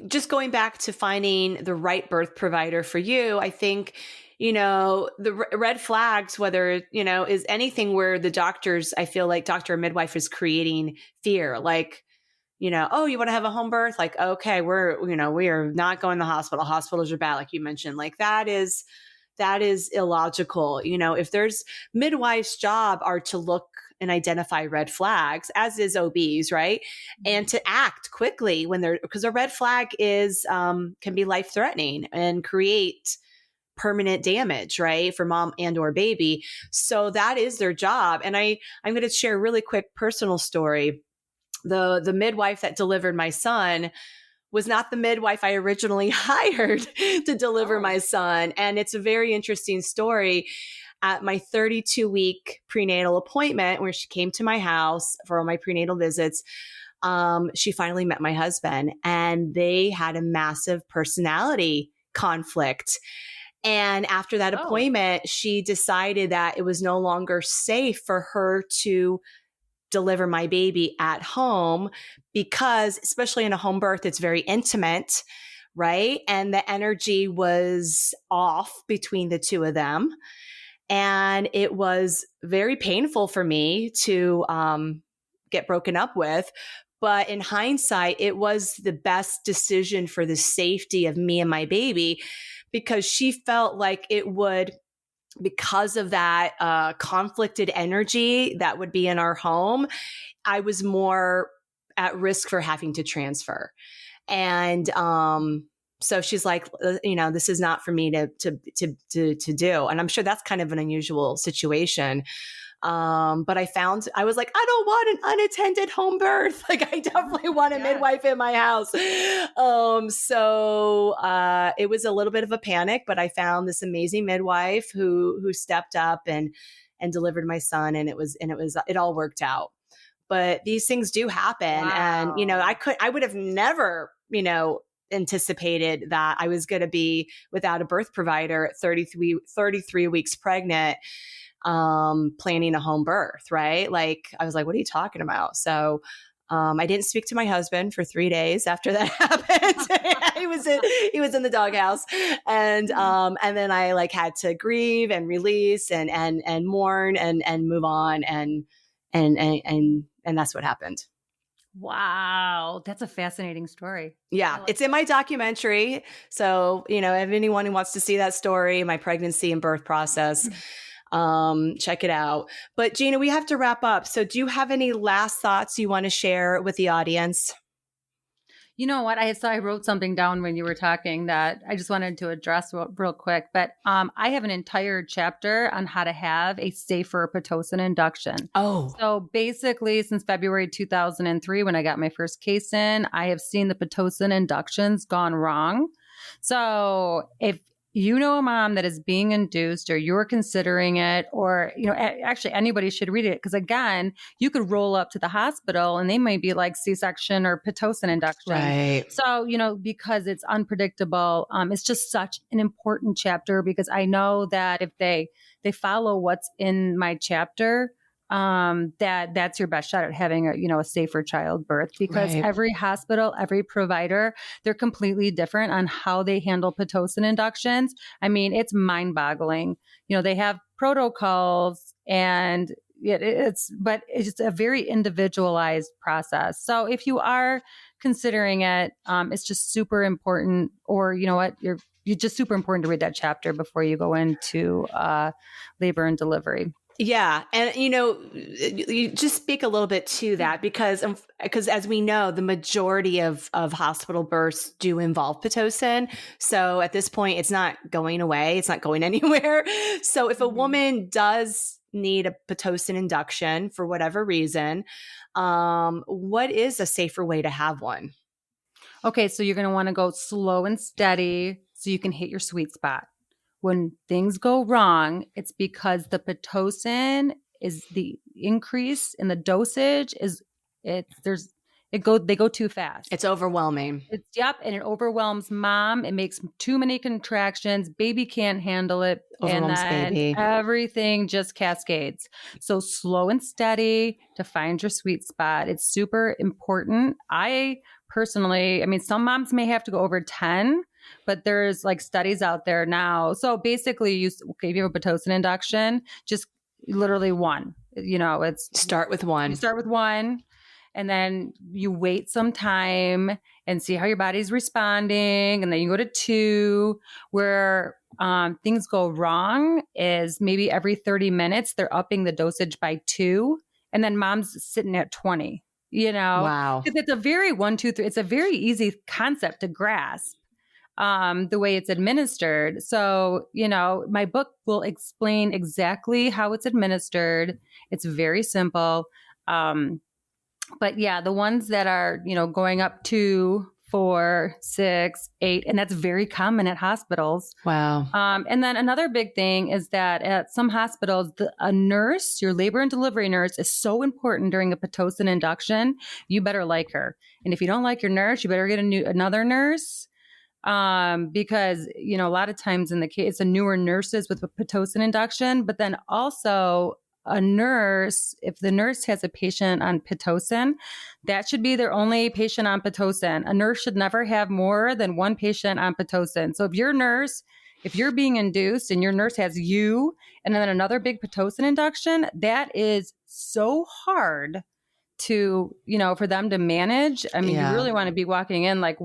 just going back to finding the right birth provider for you, I think, the red flags, whether, is anything where the doctors, I feel like doctor or midwife is creating fear, like, oh, you want to have a home birth? Like, okay, we are not going to the hospital. Hospitals are bad. Like you mentioned, like that is illogical. If there's midwife's job are to look and identify red flags, as is OBs, right? And to act quickly because a red flag can be life threatening and create permanent damage, right? For mom and or baby. So that is their job. And I'm going to share a really quick personal story. The midwife that delivered my son was not the midwife I originally hired to deliver my son. And it's a very interesting story. At my 32-week prenatal appointment, where she came to my house for all my prenatal visits, she finally met my husband, and they had a massive personality conflict. And after that appointment, she decided that it was no longer safe for her to deliver my baby at home, because especially in a home birth, it's very intimate, right? And the energy was off between the two of them. And it was very painful for me to get broken up with. But in hindsight, it was the best decision for the safety of me and my baby, because she felt like it would, because of that conflicted energy that would be in our home, I was more at risk for having to transfer. And so she's like, this is not for me to do. And I'm sure that's kind of an unusual situation. But I was like, I don't want an unattended home birth. Like, I definitely want a midwife in my house. So it was a little bit of a panic, but I found this amazing midwife who stepped up and delivered my son, and it all worked out. But these things do happen. Wow. And, I would have never, anticipated that I was going to be without a birth provider at 33 weeks pregnant, planning a home birth, right? Like, I was like, what are you talking about? So, I didn't speak to my husband for 3 days after that happened. he was in the doghouse. And then I had to grieve and release and mourn and move on. And that's what happened. Wow. That's a fascinating story. Yeah, it's in my documentary. So, if anyone who wants to see that story, my pregnancy and birth process, check it out. But Gina, we have to wrap up. So do you have any last thoughts you want to share with the audience? You know what? I wrote something down when you were talking that I just wanted to address real quick. But I have an entire chapter on how to have a safer Pitocin induction. Oh, So basically, since February 2003, when I got my first case in, I have seen the Pitocin inductions gone wrong. So if you know a mom that is being induced or you're considering it, or, actually anybody should read it. Because again, you could roll up to the hospital and they might be like C-section or Pitocin induction. right. So, because it's unpredictable, it's just such an important chapter because I know that if they follow what's in my chapter, that's your best shot at having a safer childbirth, because Right. every hospital, every provider, they're completely different on how they handle Pitocin inductions. I mean, it's mind boggling. They have protocols and it's just a very individualized process. So if you are considering it, it's just super important, or you know what, you're just super important to read that chapter before you go into labor and delivery. Yeah. And, you just speak a little bit to that because as we know, the majority of hospital births do involve Pitocin. So at this point, it's not going away. It's not going anywhere. So if a woman does need a Pitocin induction for whatever reason, what is a safer way to have one? Okay. So you're going to want to go slow and steady so you can hit your sweet spot. When things go wrong, it's because the Pitocin is the increase in the dosage they go too fast. It's overwhelming. And it overwhelms mom. It makes too many contractions. Baby can't handle it. Overwhelms and then baby. Everything just cascades. So slow and steady to find your sweet spot. It's super important. I personally, some moms may have to go over 10, but there's like studies out there now. So basically if you have a Pitocin induction, just literally one, Start with one. You start with one. And then you wait some time and see how your body's responding. And then you go to 2. Where things go wrong is maybe every 30 minutes, they're upping the dosage by 2. And then mom's sitting at 20, Wow. Because it's a very 1, 2, 3. It's a very easy concept to grasp. The way it's administered. So, my book will explain exactly how it's administered. It's very simple. But yeah, the ones that are, going up 2, 4, 6, 8, and that's very common at hospitals. Wow. And then another big thing is that at some hospitals, a nurse, your labor and delivery nurse, is so important during a Pitocin induction. You better like her. And if you don't like your nurse, you better get another nurse. Because, a lot of times in the case, it's the newer nurses with a Pitocin induction, but then also a nurse, if the nurse has a patient on Pitocin, that should be their only patient on Pitocin. A nurse should never have more than one patient on Pitocin. So if you're being induced and your nurse has you and then another big Pitocin induction, that is so hard to, for them to manage. Yeah. You really want to be walking in like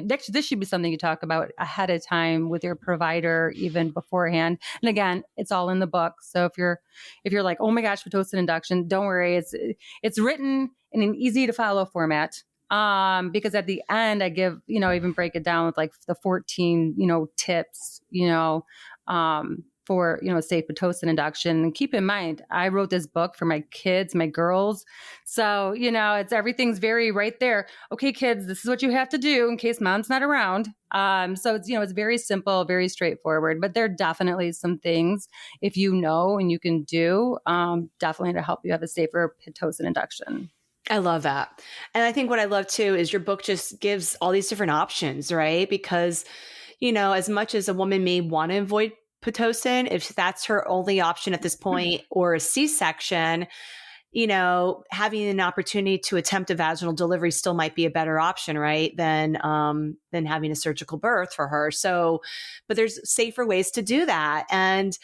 this should be something you talk about ahead of time with your provider, even beforehand. And again, it's all in the book. So if you're like, oh my gosh, Pitocin induction, don't worry. It's written in an easy to follow format. Because at the end I give, even break it down with like the 14, tips, for, safe Pitocin induction. And keep in mind, I wrote this book for my kids, my girls. So, everything's very right there. Okay, kids, this is what you have to do in case mom's not around. So it's, it's very simple, very straightforward, but there are definitely some things if you know and you can do, definitely to help you have a safer Pitocin induction. I love that. And I think what I love too is your book just gives all these different options, right? Because, as much as a woman may want to avoid Pitocin, if that's her only option at this point, or a C-section, having an opportunity to attempt a vaginal delivery still might be a better option, right? Than having a surgical birth for her. So, but there's safer ways to do that. And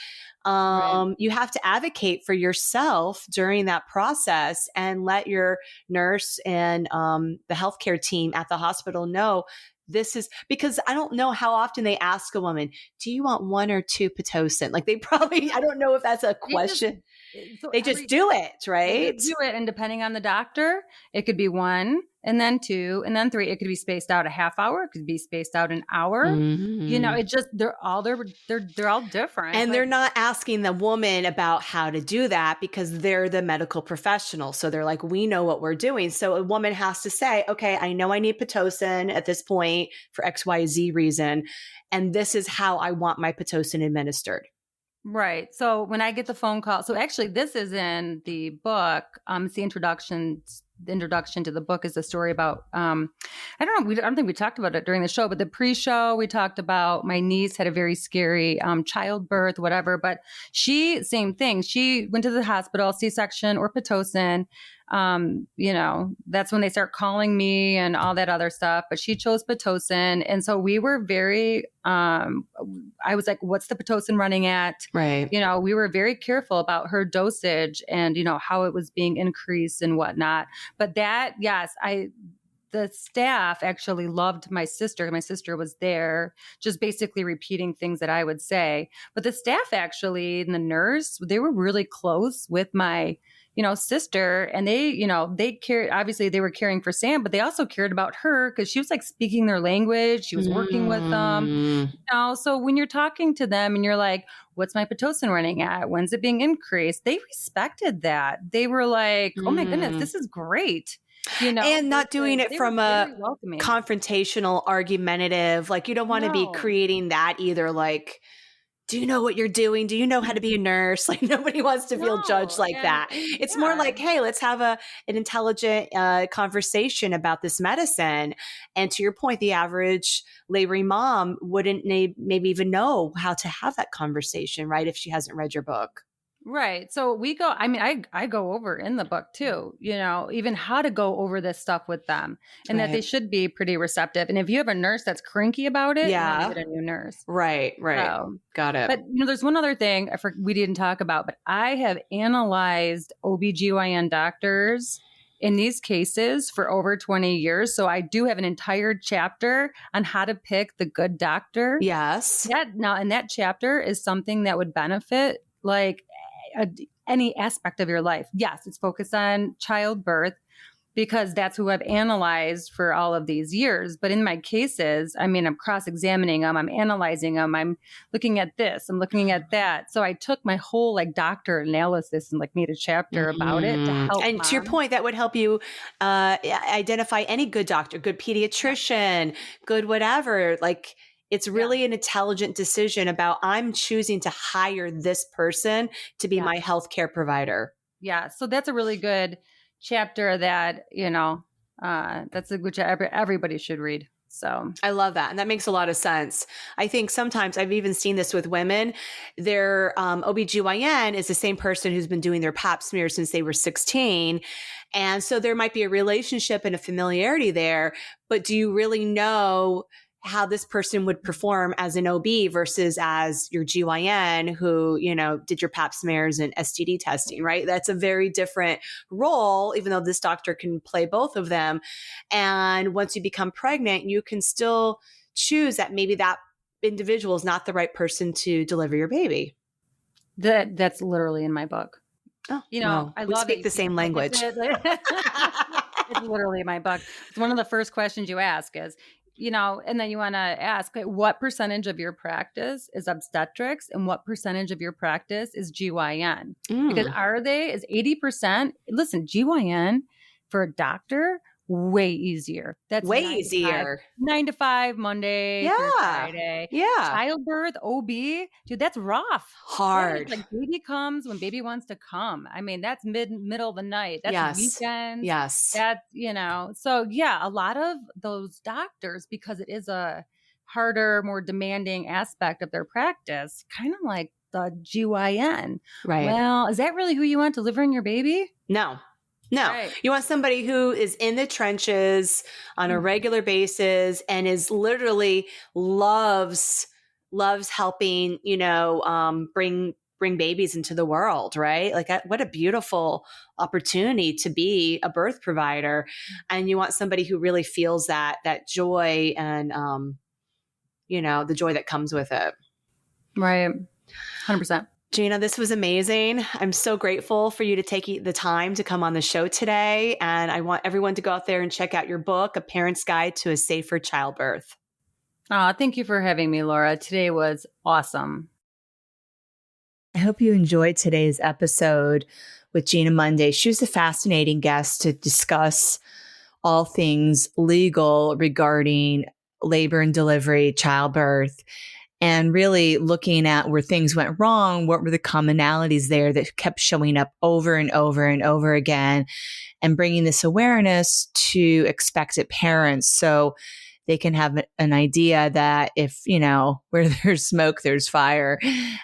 Right. you have to advocate for yourself during that process and let your nurse and the healthcare team at the hospital know this is, because I don't know how often they ask a woman, do you want 1 or 2 Pitocin? Like they probably, I don't know if that's a They just question. so They just every do it, They right? just do it, and depending on the doctor, it could be 1 and then 2 and then 3. It could be spaced out a half hour. It could be spaced out an hour. Mhm. It just they're all different, And but they're not asking the woman about how to do that because they're the medical professional. So they're like, we know what we're doing. So a woman has to say, okay, I know I need Pitocin at this point for XYZ reason. And this is how I want my Pitocin administered. right. So when I get the phone call, so actually this is in the book. It's the introduction. The introduction to the book is a story about I don't know. I don't think we talked about it during the show, but the pre-show we talked about my niece had a very scary childbirth, whatever. But same thing. She went to the hospital, C-section or Pitocin. That's when they start calling me and all that other stuff. But she chose Pitocin, and so we were very. I was like, "What's the Pitocin running at?" Right. We were very careful about her dosage and how it was being increased and whatnot. But that, yes, the staff actually loved my sister. My sister was there just basically repeating things that I would say. But the staff actually and the nurse, they were really close with my, sister. And they cared, obviously they were caring for Sam, but they also cared about her because she was like speaking their language. She was working with them. So when you're talking to them and you're like, what's my Pitocin running at? When's it being increased? They respected that. They were like, oh my goodness, this is great. And not doing it they from were a very welcoming. confrontational, argumentative, like you don't want to be No. creating that either. Like, do you know what you're doing? Do you know how to be a nurse? Like nobody wants to feel judged No. like that. It's more like, hey, let's have an intelligent conversation about this medicine. And to your point, the average laboring mom wouldn't maybe even know how to have that conversation, right? If she hasn't read your book. Right. So we go, I mean, I go over in the book too, even how to go over this stuff with them and that they should be pretty receptive. And if you have a nurse that's cranky about it, you need to get a new nurse. Right. Got it. But there's one other thing we didn't talk about, but I have analyzed OBGYN doctors in these cases for over 20 years. So I do have an entire chapter on how to pick the good doctor. Yes. And that chapter is something that would benefit like any aspect of your life. Yes, it's focused on childbirth because that's who I've analyzed for all of these years. But in my cases, I mean, I'm cross-examining them, I'm analyzing them, I'm looking at this, I'm looking at that. So I took my whole like doctor analysis and like made a chapter about it to help. And to your point, that would help you identify any good doctor, good pediatrician, good whatever. Like it's really an intelligent decision about I'm choosing to hire this person to be my healthcare provider. Yeah. So that's a really good chapter that, that's a good chapter everybody should read. So I love that. And that makes a lot of sense. I think sometimes I've even seen this with women. Their OBGYN is the same person who's been doing their pap smear since they were 16. And so there might be a relationship and a familiarity there, but do you really know how this person would perform as an OB versus as your GYN who, did your pap smears and STD testing, right? That's a very different role, even though this doctor can play both of them. And once you become pregnant, you can still choose that maybe that individual is not the right person to deliver your baby. That's literally in my book. Oh, I we love speak the same language. It's literally in my book. It's one of the first questions you ask is, and then you want to ask what percentage of your practice is obstetrics and what percentage of your practice is GYN? Because is 80%, listen, GYN for a doctor, way easier. That's way easier. 9 to 5, Monday through Friday. Yeah. Childbirth, OB, dude, that's rough. Hard. Like baby comes when baby wants to come. I mean, that's middle of the night. That's weekends. Yes. That's, so yeah, a lot of those doctors, because it is a harder, more demanding aspect of their practice, kind of like the GYN. Right. Well, is that really who you want delivering your baby? No. Right. You want somebody who is in the trenches on a regular basis and is literally loves helping, bring babies into the world, right? Like what a beautiful opportunity to be a birth provider. And you want somebody who really feels that joy and, the joy that comes with it. Right. 100%. Gina, this was amazing. I'm so grateful for you to take the time to come on the show today. And I want everyone to go out there and check out your book, A Parent's Guide to a Safer Childbirth. Oh, thank you for having me, Laura. Today was awesome. I hope you enjoyed today's episode with Gina Mundy. She was a fascinating guest to discuss all things legal regarding labor and delivery, childbirth, and really looking at where things went wrong. What were the commonalities there that kept showing up over and over and over again, and bringing this awareness to expectant parents so they can have an idea that if, where there's smoke, there's fire.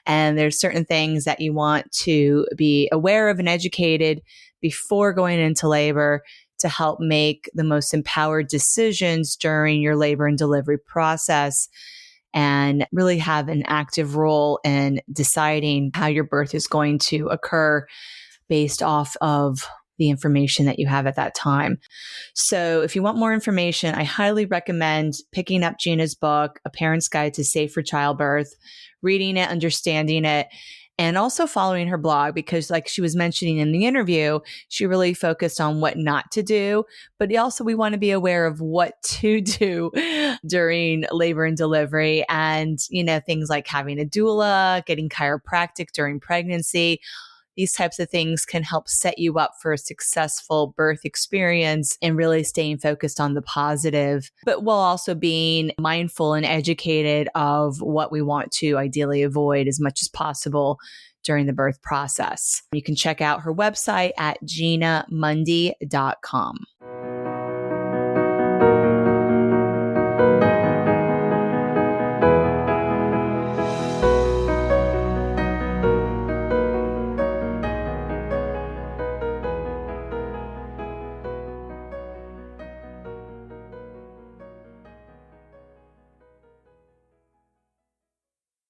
And there's certain things that you want to be aware of and educated before going into labor to help make the most empowered decisions during your labor and delivery process, and really have an active role in deciding how your birth is going to occur based off of the information that you have at that time. So if you want more information, I highly recommend picking up Gina's book, A Parent's Guide to Safer Childbirth, reading it, understanding it, and also following her blog, because like she was mentioning in the interview, she really focused on what not to do, but also we want to be aware of what to do during labor and delivery, and, things like having a doula, getting chiropractic during pregnancy. These types of things can help set you up for a successful birth experience and really staying focused on the positive, but while also being mindful and educated of what we want to ideally avoid as much as possible during the birth process. You can check out her website at ginamundy.com.